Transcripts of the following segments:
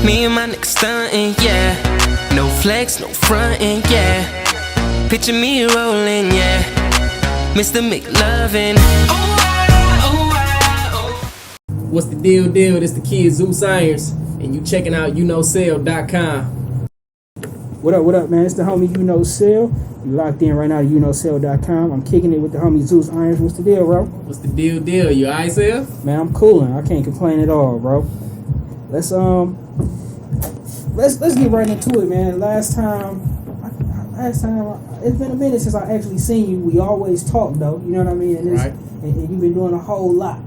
Me and my niggas stuntin', yeah. No flex, no frontin', yeah. Picture me rollin', yeah. Mr. McLovin'. What's the deal? This the kid Zeus Irons, and you checking out Uknowcelldotcom. What up, man? It's the homie Uknowcell. You locked in right now to Uknowcell.com. I'm kicking it with the homie Zeus Irons. What's the deal, bro? What's the deal? You alright, Seth? Man, I'm coolin'. I can't complain at all, bro. Let's get right into it, man. Last time, it's been a minute since I actually seen you. We always talk, though. You know what I mean? Right. And you've been doing a whole lot.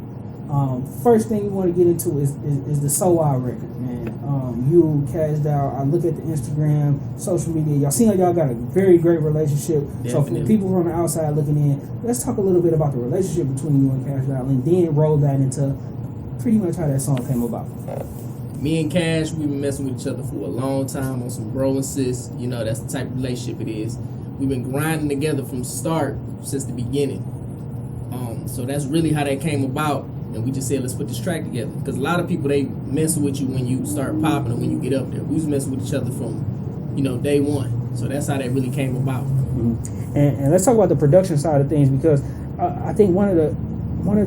First thing you want to get into is the SOI record, man. You, Kashdoll, I look at the Instagram, social media. Y'all seem like y'all got a very great relationship. Definitely. So for the people from the outside looking in, let's talk a little bit about the relationship between you and Kashdoll, and then roll that into pretty much how that song came about. Me and Cash, we've been messing with each other for a long time on some bro and sis. You know, that's the type of relationship it is. We've been grinding together from start since the beginning. So that's really how that came about. And we just said, let's put this track together. Because a lot of people, they mess with you when you start popping or when you get up there. We was messing with each other from, day one. So that's how that really came about. Mm-hmm. And let's talk about the production side of things, because I think one of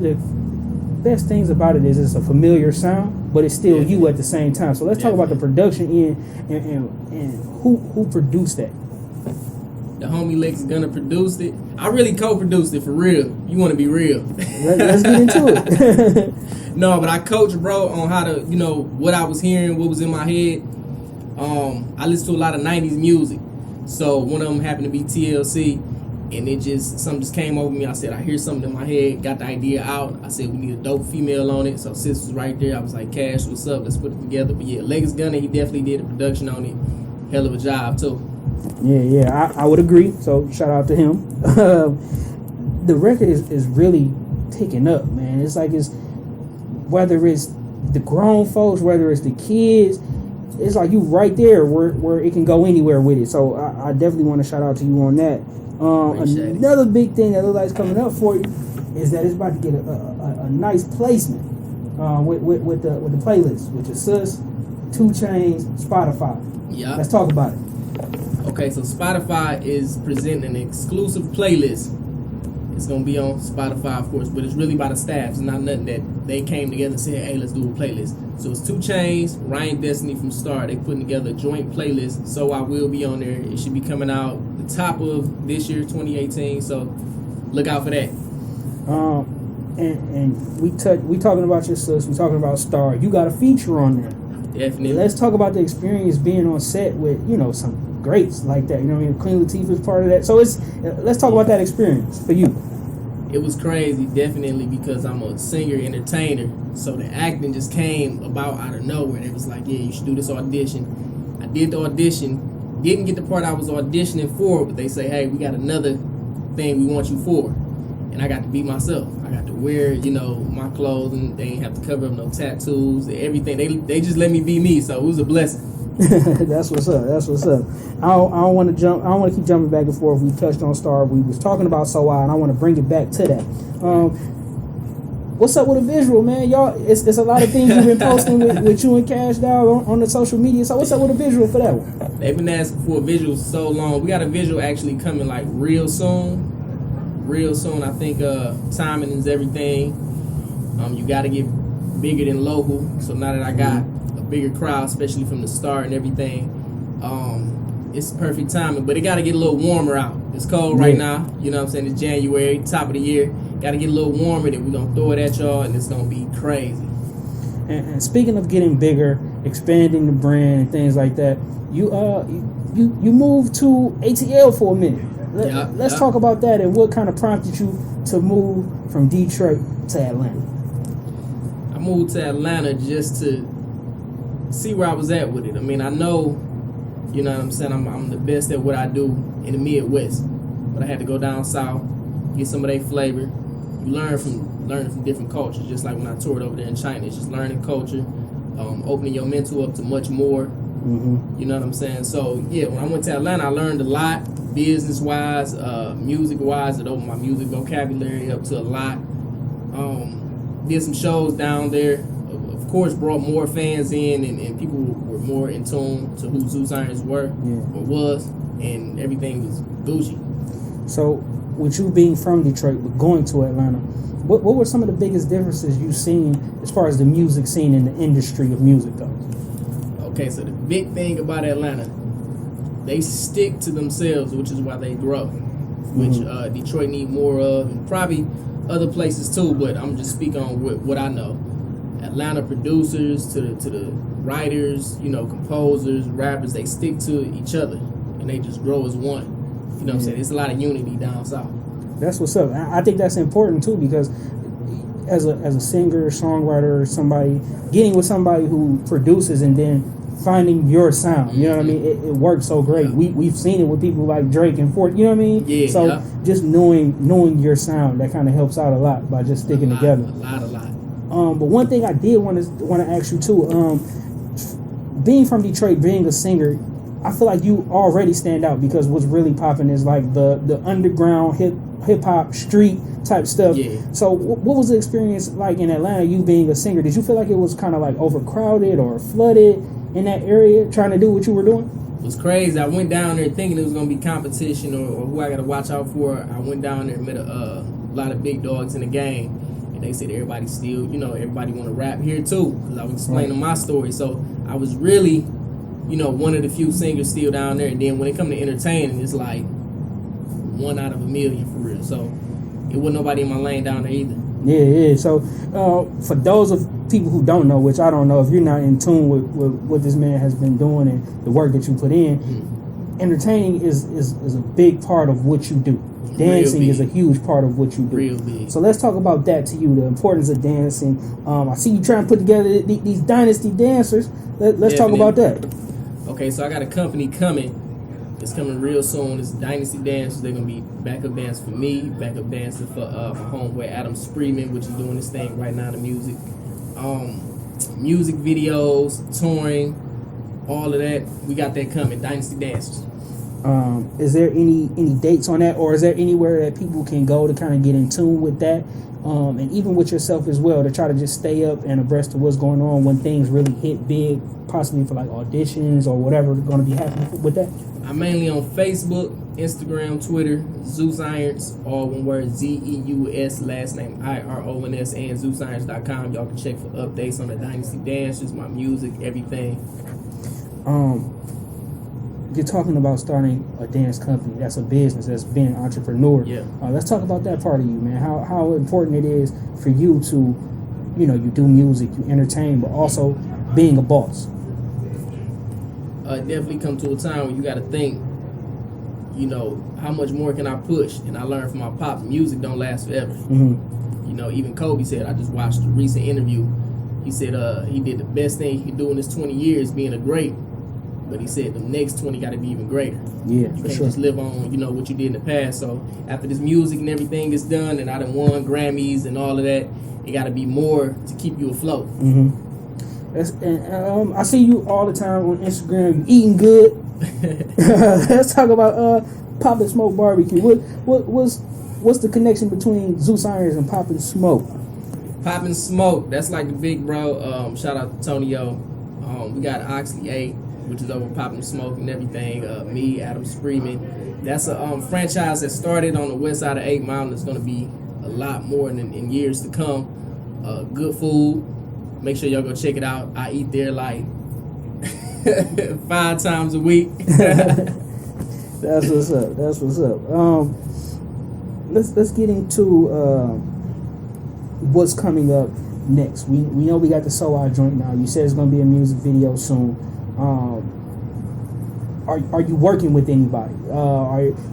the best things about it is it's a familiar sound, but it's still you at the same time. So let's talk about the production and who produced that. The homie Lex Gunner produced it. I really co-produced it, for real. You want to be real. Let's get into it. No, but I coached bro on how to, what I was hearing, what was in my head. I listened to a lot of 90s music. So one of them happened to be TLC, and something just came over me. I said, I hear something in my head, got the idea out. I said, we need a dope female on it. So sis was right there. I was like, Cash, what's up? Let's put it together. But yeah, Lex Gunner, he definitely did the production on it. Hell of a job, too. Yeah, I would agree. So shout out to him. The record is really picking up, man. It's like whether it's the grown folks, whether it's the kids, it's like you right there where it can go anywhere with it. So I definitely want to shout out to you on that. Another big thing that looks like it's coming up for you is that it's about to get a nice placement with the playlist, which is Sus, 2 Chainz, Spotify. Yeah. Let's talk about it. Okay, so Spotify is presenting an exclusive playlist. It's going to be on Spotify, of course, but it's really by the staff. It's not nothing that they came together and said, hey, let's do a playlist. So it's 2 Chainz, Ryan Destiny from Star. They putting together a joint playlist, so I will be on there. It should be coming out the top of this year, 2018, so look out for that. And we talking about your sis, we talking about Star. You got a feature on there. Definitely. Let's talk about the experience being on set with, some greats like that. You know what I mean? Queen Latifah's part of that. So let's talk about that experience for you. It was crazy, definitely, because I'm a singer, entertainer. So the acting just came about out of nowhere. It was like, yeah, you should do this audition. I did the audition, didn't get the part I was auditioning for, but they say, hey, we got another thing we want you for. And I got to be myself. I got to wear, my clothes, and they ain't have to cover up no tattoos, everything. They just let me be me, so it was a blessing. That's what's up. I don't want to keep jumping back and forth. We touched on Star. We was talking about SOI, and I want to bring it back to that. What's up with the visual, man? Y'all, it's a lot of things you've been posting with you and Kashdoll on the social media. So what's up with the visual for that one? They've been asking for a visual so long. We got a visual actually coming like real soon. I think timing is everything. You got to get bigger than local. So now that I got a bigger crowd, especially from the start and everything, it's perfect timing. But it got to get a little warmer out. It's cold right now. You know what I'm saying? It's January, top of the year. Got to get a little warmer. Then we're going to throw it at y'all, and it's going to be crazy. And speaking of getting bigger, expanding the brand and things like that, you moved to ATL for a minute. Let's talk about that and what kind of prompted you to move from Detroit to Atlanta. I moved to Atlanta just to see where I was at with it. I mean, I know, you know what I'm saying, I'm the best at what I do in the Midwest. But I had to go down south, get some of their flavor. You learning from different cultures, just like when I toured over there in China. It's just learning culture, opening your mental up to much more. Mm-hmm. You know what I'm saying? So, yeah, when I went to Atlanta, I learned a lot, business-wise, music-wise. It opened my music vocabulary up to a lot. Did some shows down there, of course, brought more fans in, and people were more in tune to who Zeus Irons were or was, and everything was Gucci. So, with you being from Detroit but going to Atlanta, what were some of the biggest differences you've seen as far as the music scene in the industry of music goes? Okay, so the big thing about Atlanta, they stick to themselves, which is why they grow, which Detroit need more of, and probably other places too, but I'm just speaking on what I know. Atlanta producers to the writers, composers, rappers, they stick to each other, and they just grow as one. You know what I'm saying? There's a lot of unity down south. That's what's up. I think that's important too, because as a singer, songwriter, somebody getting with somebody who produces and then finding your sound, you know what I mean? It works so great. Yeah. We've seen it with people like Drake and Fort, you know what I mean? Yeah. So just knowing your sound, that kind of helps out a lot by just sticking together. A lot. But one thing I did want to ask you too, being from Detroit, being a singer, I feel like you already stand out because what's really popping is like the underground hip hop street type stuff. Yeah. So what was the experience like in Atlanta, you being a singer? Did you feel like it was kind of like overcrowded or flooded in that area trying to do what you were doing? It was crazy. I went down there thinking it was going to be competition or who I got to watch out for. I went down there and met a lot of big dogs in the game. And they said everybody still, everybody want to rap here too. Because I was explaining my story. So I was really, one of the few singers still down there. And then when it come to entertaining, it's like 1 out of a million for real. So it wasn't nobody in my lane down there either. Yeah. So for those of people who don't know, which I don't know, if you're not in tune with what this man has been doing and the work that you put in, entertaining is a big part of what you do. Dancing is a huge part of what you do. Real big. So let's talk about that to you, the importance of dancing. I see you trying to put together these Dynasty Dancers. Let's talk about that. Okay, so I got a company coming. It's coming real soon. It's Dynasty Dancers. They're going to be backup dance for me, backup dancer for my homeboy Adam Spreeman, which is doing this thing right now, the music. Music videos, touring, all of that. We got that coming, Dynasty Dancers. Is there any dates on that, or is there anywhere that people can go to kind of get in tune with that? And even with yourself as well, to try to just stay up and abreast of what's going on when things really hit big, possibly for like auditions or whatever going to be happening with that? I'm mainly on Facebook, Instagram, Twitter, Zeus Irons, all one word, Zeus, last name IRONS, and ZeusIrons.com. Y'all can check for updates on the Dynasty Dancers, my music, everything. You're talking about starting a dance company. That's a business. That's being an entrepreneur. Yeah. Let's talk about that part of you, man. How important it is for you to, you do music, you entertain, but also being a boss. Definitely come to a time where you got to think, how much more can I push? And I learned from my pops, music don't last forever. Mm-hmm. Even Kobe said, I just watched a recent interview. He said he did the best thing he could do in his 20 years being a great. But he said the next 20 got to be even greater. Yeah, you for can't sure. just live on, what you did in the past. So after this music and everything is done, and I done won Grammys and all of that, it got to be more to keep you afloat. Mm-hmm. I see you all the time on Instagram. You eating good. Let's talk about Poppin' Smoke BBQ. What's the connection between Zeus Irons and Poppin' Smoke? Poppin' Smoke, that's like the big bro. Shout out to Tonyo. We got Oxley 8, which is over Poppin' Smoke and everything. Me, Adam Spreeman. That's a franchise that started on the west side of 8 Mile. It's going to be a lot more in years to come. Good food. Make sure y'all go check it out. I eat there like 5 times a week. That's what's up. Let's get into what's coming up next. We know we got the SOI joint now. You said it's going to be a music video soon. Are you working with anybody?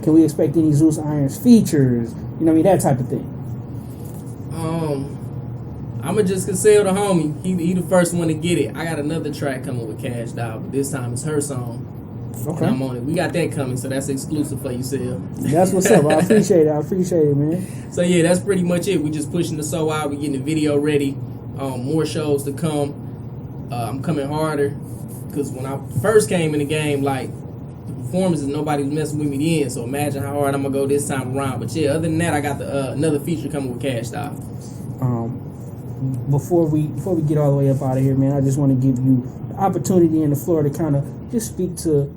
Can we expect any Zeus Irons features? That type of thing. I'ma just conceal the homie. He the first one to get it. I got another track coming with Kashdoll, but this time it's her song. Okay. I'm on it. We got that coming, so that's exclusive for you, Sil. That's what's up. I appreciate it, man. So yeah, that's pretty much it. We just pushing the SOI out. We getting the video ready. More shows to come. I'm coming harder because when I first came in the game, like the performances, nobody was messing with me then. So imagine how hard I'm gonna go this time around. But yeah, other than that, I got the another feature coming with Kashdoll. before we get all the way up out of here, man, I just want to give you the opportunity and the floor to kind of just speak to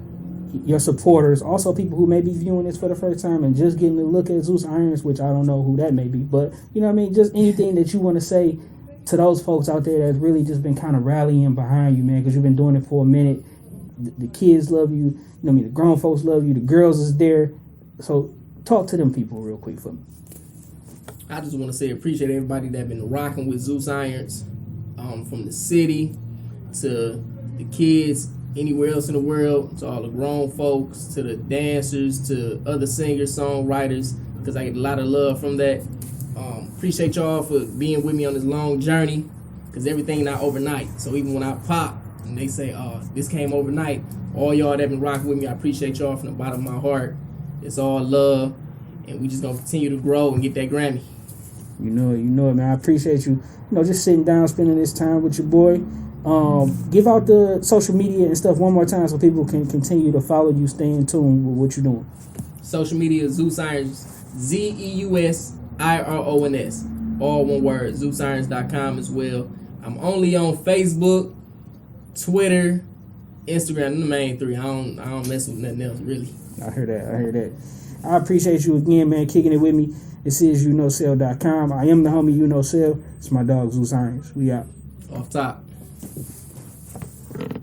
your supporters, also people who may be viewing this for the first time and just getting a look at Zeus Irons, which I don't know who that may be, but you know what I mean, just anything that you want to say to those folks out there that's really just been kind of rallying behind you, man, because you've been doing it for a minute. The kids love you, you know what I mean, the grown folks love you, the girls is there. So talk to them people real quick for me. I just want to say appreciate everybody that been rocking with Zeus Irons, from the city to the kids anywhere else in the world, to all the grown folks, to the dancers, to other singers, songwriters, because I get a lot of love from that. Appreciate y'all for being with me on this long journey, because everything not overnight. So even when I pop and they say, this came overnight, all y'all that been rocking with me, I appreciate y'all from the bottom of my heart. It's all love, and we just gonna continue to grow and get that Grammy. You know it, man. I appreciate you, just sitting down, spending this time with your boy. Give out the social media and stuff one more time so people can continue to follow you, stay in tune with what you're doing. Social media, Zeus Irons, ZeusIrons, all one word, ZeusIrons.com as well. I'm only on Facebook, Twitter, Instagram, the main three. I don't mess with nothing else, really. I hear that. I appreciate you again, man, kicking it with me. This is Uknowcell.com. I am the homie Uknowcell. It's my dog, Zeus Irons. We out. Off top.